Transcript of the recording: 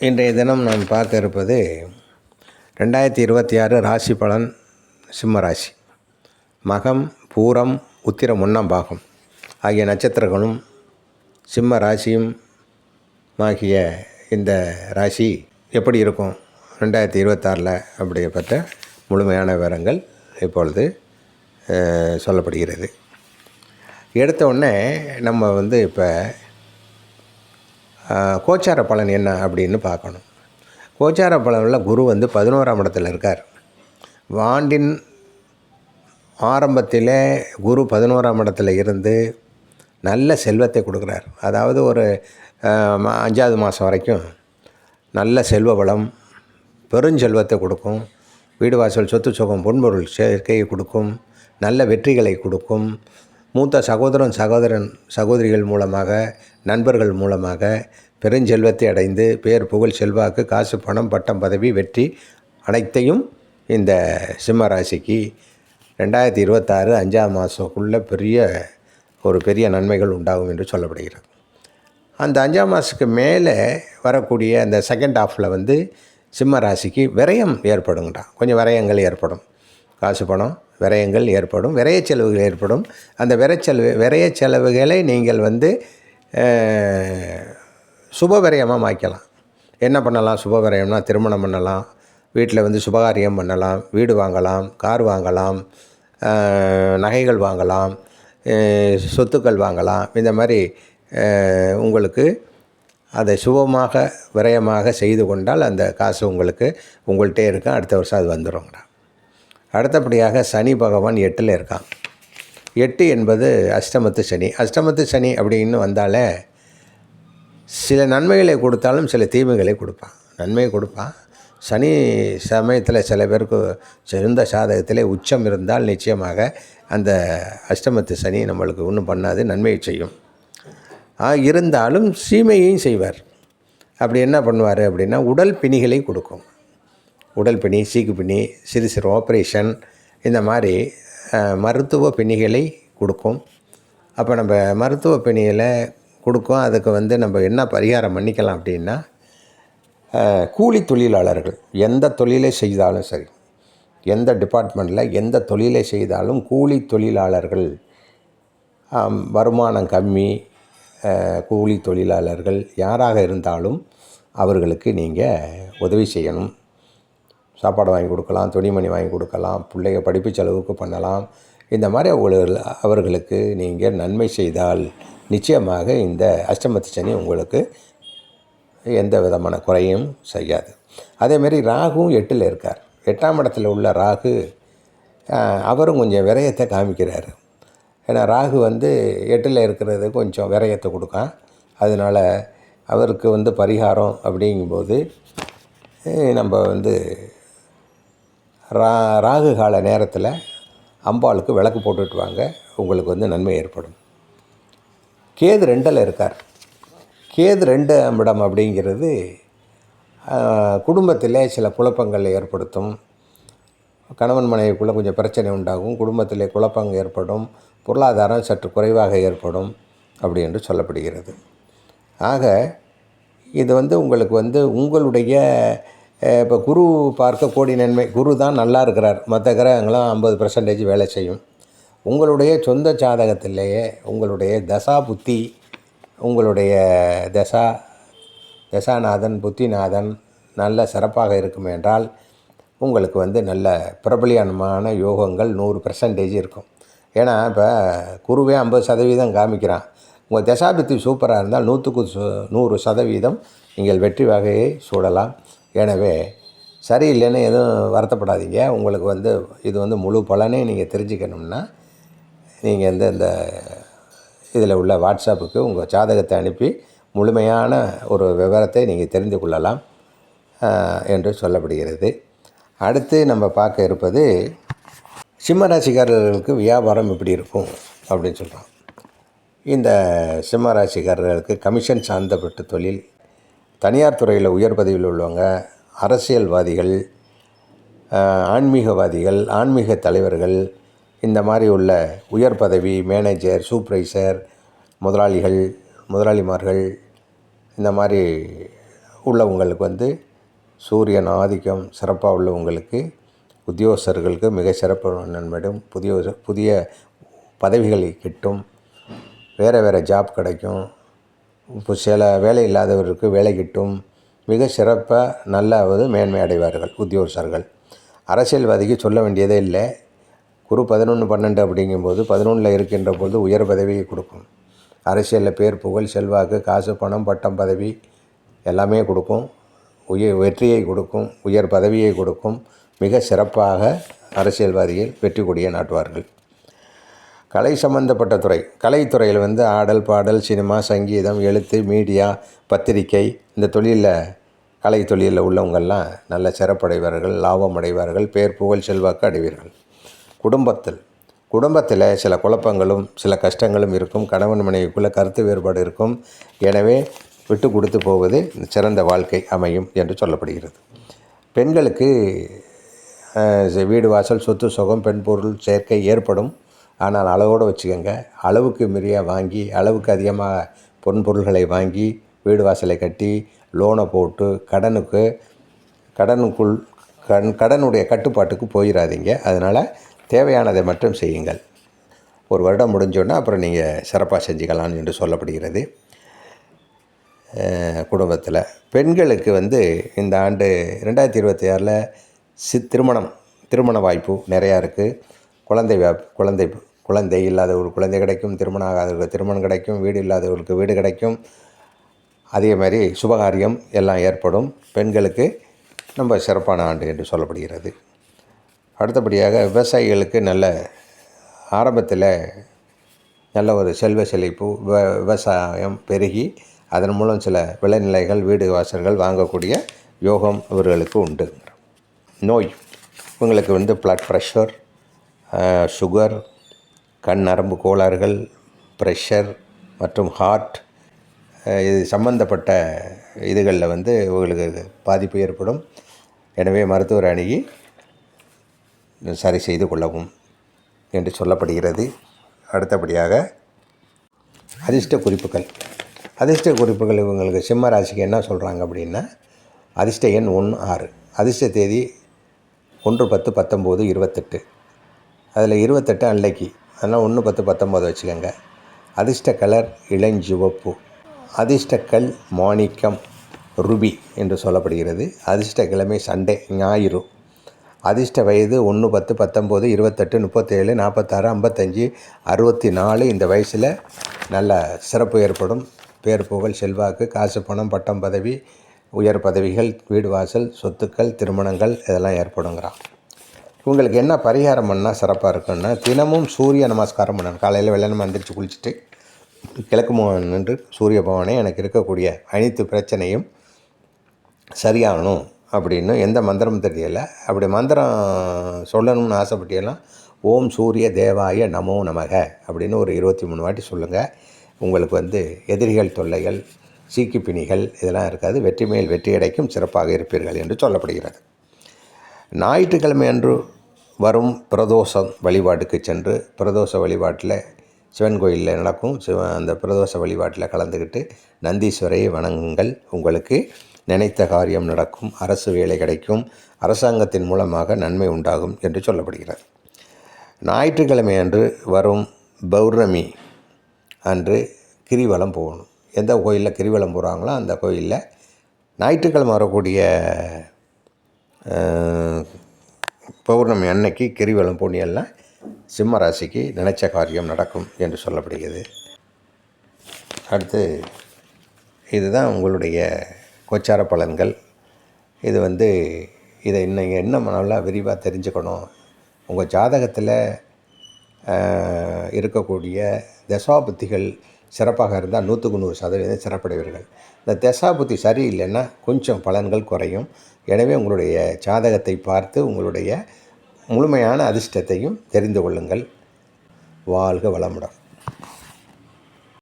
இன்றைய தினம் நாம் பார்க்க இருப்பது 2026 ராசி பலன். சிம்ம ராசி. மகம், பூரம், உத்திரம், ஒன்றாம் பாகம் ஆகிய நட்சத்திரங்களும் சிம்ம ராசியும் ஆகிய இந்த ராசி எப்படி இருக்கும் 2026 அப்படிப்பட்ட முழுமையான விவரங்கள் இப்பொழுது சொல்லப்படுகிறது. எடுத்த உடனே நம்ம இப்போ கோச்சார பலன் என்ன அப்படின்னு பார்க்கணும். கோச்சார பலனில் குரு 11ஆம் இடத்துல இருக்கார். ஆண்டின் ஆரம்பத்திலே குரு 11ஆம் இடத்துல இருந்து நல்ல செல்வத்தை கொடுக்குறார். அதாவது ஒரு 5வது மாதம் வரைக்கும் நல்ல செல்வ வளம், பெருஞ்செல்வத்தை கொடுக்கும். வீடு வாசல், சொத்து சுகம், பொன்பொருள் சேர்க்கையை கொடுக்கும். நல்ல வெற்றிகளை கொடுக்கும். மூத்த சகோதரிகள் மூலமாக, நண்பர்கள் மூலமாக பெருஞ்செல்வத்தை அடைந்து பேர், புகழ், செல்வாக்கு, காசு, பணம், பட்டம், பதவி, வெற்றி அனைத்தையும் இந்த சிம்ம ராசிக்கு 2026 5ஆம் மாதத்துக்குள்ளே பெரிய நன்மைகள் உண்டாகும் என்று சொல்லப்படுகிறது. அந்த 5ஆம் மாதத்துக்கு மேலே வரக்கூடிய அந்த செகண்ட் ஹாஃபில் சிம்ம ராசிக்கு விரயம் ஏற்படுங்கடா. கொஞ்சம் விரயங்கள் ஏற்படும். காசு பணம் விரயங்கள் ஏற்படும். விரய செலவுகள் ஏற்படும். அந்த விரய செலவுகளை நீங்கள் சுப விரயமாக மாய்க்கலாம். என்ன பண்ணலாம்? சுப விரயம்னா திருமணம் பண்ணலாம், வீட்டில் சுபகாரியம் பண்ணலாம், வீடு வாங்கலாம், கார் வாங்கலாம், நகைகள் வாங்கலாம், சொத்துக்கள் வாங்கலாம். இந்த மாதிரி உங்களுக்கு அதை சுபமாக விரயமாக செய்து கொண்டால் அந்த காசு உங்கள்கிட்டே இருக்கும். அடுத்த வருஷம் அது வந்துடும்ங்கடா. அடுத்தபடியாக சனி பகவான் 8ல் இருக்கான். 8 என்பது அஷ்டமத்து சனி. அஷ்டமத்து சனி அப்படின்னு வந்தாலே சில நன்மைகளை கொடுத்தாலும் சில தீமைகளை கொடுப்பான். நன்மையை கொடுப்பான். சனி சமயத்தில் சில பேருக்கு சிறந்த சாதகத்தில் உச்சம் இருந்தால் நிச்சயமாக அந்த அஷ்டமத்து சனி நம்மளுக்கு ஒன்றும் பண்ணாது, நன்மையை செய்யும். இருந்தாலும் சீமையையும் செய்வார். அப்படி என்ன பண்ணுவார் அப்படின்னா, உடல் பிணிகளை கொடுக்கும். உடல் பிணி, சீக்கு பிணி, சிறு சிறு ஆப்ரேஷன், இந்த மாதிரி மருத்துவ பிணிகளை கொடுக்கும். அப்போ நம்ம மருத்துவ பிணிகளை கொடுக்கும். அதுக்கு நம்ம என்ன பரிகாரம் பண்ணிக்கலாம் அப்படின்னா, கூலி தொழிலாளர்கள் எந்த தொழிலை செய்தாலும் சரி, எந்த டிபார்ட்மெண்ட்டில் எந்த தொழிலை செய்தாலும் கூலி தொழிலாளர்கள், வருமானம் கம்மி கூலி தொழிலாளர்கள் யாராக இருந்தாலும் அவர்களுக்கு நீங்கள் உதவி செய்யணும். சாப்பாடு வாங்கி கொடுக்கலாம், துணிமணி வாங்கி கொடுக்கலாம், பிள்ளைங்க படிப்பு செலவுக்கு பண்ணலாம். இந்த மாதிரி அவர்களுக்கு நீங்கள் நன்மை செய்தால் நிச்சயமாக இந்த அஷ்டமத்து சனி உங்களுக்கு எந்த விதமான குறையும் செய்யாது. அதேமாரி ராகுவும் 8ல் இருக்கார். 8ஆம் இடத்துல உள்ள ராகு அவரும் கொஞ்சம் விரயத்தை காமிக்கிறார். ஏன்னா ராகு 8ல் இருக்கிறது கொஞ்சம் விரயத்தை கொடுக்கான். அதனால் அவருக்கு பரிகாரம் அப்படிங்கும்போது நம்ம ராகு கால நேரத்தில் அம்பாளுக்கு விளக்கு போட்டுட்டு வாங்க, உங்களுக்கு நன்மை ஏற்படும். கேது 2ல் இருக்கார். கேது 2ஆம் இடம் அப்படிங்கிறது குடும்பத்தில் சில குழப்பங்கள் ஏற்படுத்தும். கணவன் மனைவிக்குள்ளே கொஞ்சம் பிரச்சனை உண்டாகும். குடும்பத்தில் குழப்பங்கள் ஏற்படும். பொருளாதாரம் சற்று குறைவாக ஏற்படும் அப்படி என்று சொல்லப்படுகிறது. ஆக இது உங்களுக்கு உங்களுடைய இப்போ குரு பார்க்க கோடி நன்மை. குரு தான் நல்லா இருக்கிறார். மற்ற கிரகங்களாம் 50% வேலை செய்யும். உங்களுடைய சொந்த ஜாதகத்திலேயே உங்களுடைய தசா புத்தி, உங்களுடைய தசாநாதன் புத்திநாதன் நல்ல சிறப்பாக இருக்கும் என்றால் உங்களுக்கு நல்ல பிரபலியமான யோகங்கள் 100% இருக்கும். ஏன்னா இப்போ குருவே 50% காமிக்கிறான். உங்கள் தசாபுத்தி சூப்பராக இருந்தால் 100க்கு 100% நீங்கள் வெற்றி வகையை சூடலாம். எனவே சரியில்லைன்னு எதுவும் வருத்தப்படாதீங்க. உங்களுக்கு இது முழு பலனே நீங்கள் தெரிஞ்சுக்கணும்னா நீங்கள் இந்த இதில் உள்ள வாட்ஸ்அப்புக்கு உங்கள் ஜாதகத்தை அனுப்பி முழுமையான ஒரு விவரத்தை நீங்கள் தெரிந்து கொள்ளலாம் என்று சொல்லப்படுகிறது. அடுத்து நம்ம பார்க்க இருப்பது சிம்ம ராசிக்காரர்களுக்கு வியாபாரம் எப்படி இருக்கும் அப்படின்னு சொல்கிறோம். இந்த சிம்ம ராசிக்காரர்களுக்கு கமிஷன் சார்ந்தப்பட்ட தொழில், தனியார் துறையில் உயர் பதவியில் உள்ளவங்க, அரசியல்வாதிகள், ஆன்மீகவாதிகள், ஆன்மீக தலைவர்கள், இந்த மாதிரி உள்ள உயர் பதவி, மேனேஜர், சூப்பர்வைசர், முதலாளிமார்கள், இந்த மாதிரி உள்ளவங்களுக்கு வந்து சூரியன் ஆதிக்கம் சிறப்பாக உள்ளவங்களுக்கு உத்தியோகஸ்தர்களுக்கு மிக சிறப்பு நன்மையும் புதிய பதவிகள் கிட்டும், வேறு ஜாப் கிடைக்கும், இப்போ சில வேலை இல்லாதவருக்கு வேலை கிட்டும், மிக சிறப்பாக நல்லாவது மேன்மை அடைவார்கள் உத்தியோகஸ்தர்கள். அரசியல்வாதிக்கு சொல்ல வேண்டியதே இல்லை. குரு 11 12 அப்படிங்கும்போது 11 இருக்கின்ற போது உயர் பதவியை கொடுக்கும். அரசியலில் பேர் புகழ் செல்வாக்கு காசு பணம் பட்டம் பதவி எல்லாமே கொடுக்கும். வெற்றியை கொடுக்கும், உயர் பதவியை கொடுக்கும். மிக சிறப்பாக அரசியல்வாதிகள் வெற்றி கொடியை நாட்டுவார்கள். கலை சம்பந்தப்பட்ட துறை, கலைத்துறையில் வந்து ஆடல் பாடல் சினிமா சங்கீதம் எழுத்து மீடியா பத்திரிகை இந்த தொழிலில் கலை தொழிலில் உள்ளவங்கள்லாம் நல்ல சிறப்படைவார்கள், லாபம் அடைவார்கள், பேர் புகழ் செல்வாக்கு அடைவீர்கள். குடும்பத்தில் சில குழப்பங்களும் சில கஷ்டங்களும் இருக்கும். கணவன் மனைவிக்குள்ளே கருத்து வேறுபாடு இருக்கும். எனவே விட்டு கொடுத்து போவது சிறந்த வாழ்க்கை அமையும் என்று சொல்லப்படுகிறது. பெண்களுக்கு வீடு வாசல் சொத்து சுகம் பெண் பொருள் சேர்க்கை ஏற்படும். ஆனால் அளவோடு வச்சுக்கோங்க. அளவுக்கு மீறிய வாங்கி அளவுக்கு அதிகமாக பொருள்களை வாங்கி வீடு வாசலை கட்டி லோனை போட்டு கடனுடைய கட்டுப்பாட்டுக்கு போயிடாதீங்க. அதனால் தேவையானதை மட்டும் செய்யுங்கள். ஒரு வருடம் முடிஞ்சோன்னா அப்புறம் நீங்கள் சிறப்பாக செஞ்சுக்கலாம் என்று சொல்லப்படுகிறது. குடும்பத்தில் பெண்களுக்கு வந்து இந்த ஆண்டு 2026 திருமண வாய்ப்பு நிறையா இருக்குது. குழந்தை இல்லாதவர்களுக்கு குழந்தை கிடைக்கும், திருமணம் ஆகாதவர்களுக்கு திருமணம் கிடைக்கும், வீடு இல்லாதவர்களுக்கு வீடு கிடைக்கும். அதே மாதிரி சுபகாரியம் எல்லாம் ஏற்படும். பெண்களுக்கு ரொம்ப சிறப்பான ஆண்டு என்று சொல்லப்படுகிறது. அடுத்தபடியாக விவசாயிகளுக்கு ஆரம்பத்தில் நல்ல ஒரு செல்வ செழிப்பு, விவசாயம் பெருகி அதன் மூலம் சில விளைநிலைகள் வீடு வாசல்கள் வாங்கக்கூடிய யோகம் இவர்களுக்கு உண்டு. நோய், இவங்களுக்கு வந்து ப்ளட் ப்ரெஷர், சுகர், கண் நரம்பு கோளாறுகள், ப்ரெஷர் மற்றும் ஹார்ட் இது சம்பந்தப்பட்ட இதுகளில் வந்து இவங்களுக்கு பாதிப்பு ஏற்படும். எனவே மருத்துவர் அணுகி சரி செய்து கொள்ளவும் என்று சொல்லப்படுகிறது. அடுத்தபடியாக அதிர்ஷ்ட குறிப்புகள் இவங்களுக்கு சிம்ம ராசிக்கு என்ன சொல்கிறாங்க அப்படின்னா, அதிர்ஷ்ட எண் 1 6, அதிர்ஷ்ட தேதி 1 10 19 28, அதில் 28 அன்னைக்கு, அதனால் 1 10 19 வச்சுக்கோங்க. அதிர்ஷ்ட கலர் இளஞ்சிவப்பு, அதிர்ஷ்டக்கல் மாணிக்கம் ருபி என்று சொல்லப்படுகிறது. அதிர்ஷ்ட கிழமை சண்டே ஞாயிறு. அதிர்ஷ்ட வயது 1 10 19 28 37 46 55 64. இந்த வயசில் நல்ல சிறப்பு ஏற்படும். பேர் புகழ் செல்வாக்கு காசு பணம் பட்டம் பதவி உயர் பதவிகள் வீடு வாசல் சொத்துக்கள் திருமணங்கள் இதெல்லாம் ஏற்படுங்கிறான். இவங்களுக்கு என்ன பரிகாரம் பண்ணால் சிறப்பாக இருக்குன்னா, தினமும் சூரிய நமஸ்காரம் பண்ணணும். காலையில் வெள்ளனமாக எந்திரிச்சு குளிச்சுட்டு கிழக்கு முகம் நின்று சூரிய பகவானே எனக்கு இருக்கக்கூடிய அனைத்து பிரச்சனையும் சரியாகணும் அப்படின்னு எந்த மந்திரமும் தெரியலை. அப்படி மந்திரம் சொல்லணும்னு ஆசைப்பட்டியெல்லாம் ஓம் சூரிய தேவாய நமோ நமக அப்படின்னு ஒரு 23 வாட்டி சொல்லுங்கள். உங்களுக்கு வந்து எதிரிகள் தொல்லைகள் சீக்கிப்பிணிகள் இதெல்லாம் இருக்காது. வெற்றி மேல் வெற்றி கிடைக்கும், சிறப்பாக இருப்பீர்கள் என்று சொல்லப்படுகிறது. ஞாயிற்றுக்கிழமை அன்று வரும் பிரதோஷம் வழிபாட்டுக்கு சென்று பிரதோஷ வழிபாட்டில் சிவன் கோயிலில் நடக்கும். அந்த பிரதோஷ வழிபாட்டில் கலந்துக்கிட்டு நந்தீஸ்வரை வணங்குங்கள். உங்களுக்கு நினைத்த காரியம் நடக்கும், அரசு வேலை கிடைக்கும், அரசாங்கத்தின் மூலமாக நன்மை உண்டாகும் என்று சொல்லப்படுகிறது. ஞாயிற்றுக்கிழமை அன்று வரும் பௌர்ணமி அன்று கிரிவலம் போகணும். எந்த கோயிலில் கிரிவலம் போகிறாங்களோ அந்த கோயிலில் ஞாயிற்றுக்கிழமை வரக்கூடிய பௌர்ணமி அன்னைக்கு கிரிவலம் போனியெல்லாம் சிம்ம ராசிக்கு நினைச்ச காரியம் நடக்கும் என்று சொல்லப்படுகிறது. அடுத்து இதுதான் உங்களுடைய கோச்சார பலன்கள். இது வந்து இதை நீங்கள் இன்னும் நல்லா விரிவாக தெரிஞ்சுக்கணும். உங்கள் ஜாதகத்தில் இருக்கக்கூடிய தசாபுத்திகள் சிறப்பாக இருந்தால் 100க்கு 100% சிறப்படைவீர்கள். இந்த தசாபுத்தி சரியில்லைன்னா கொஞ்சம் பலன்கள் குறையும். எனவே உங்களுடைய ஜாதகத்தை பார்த்து உங்களுடைய முழுமையான அதிர்ஷ்டத்தையும் தெரிந்து கொள்ளுங்கள். வாழ்க வளமுடன்.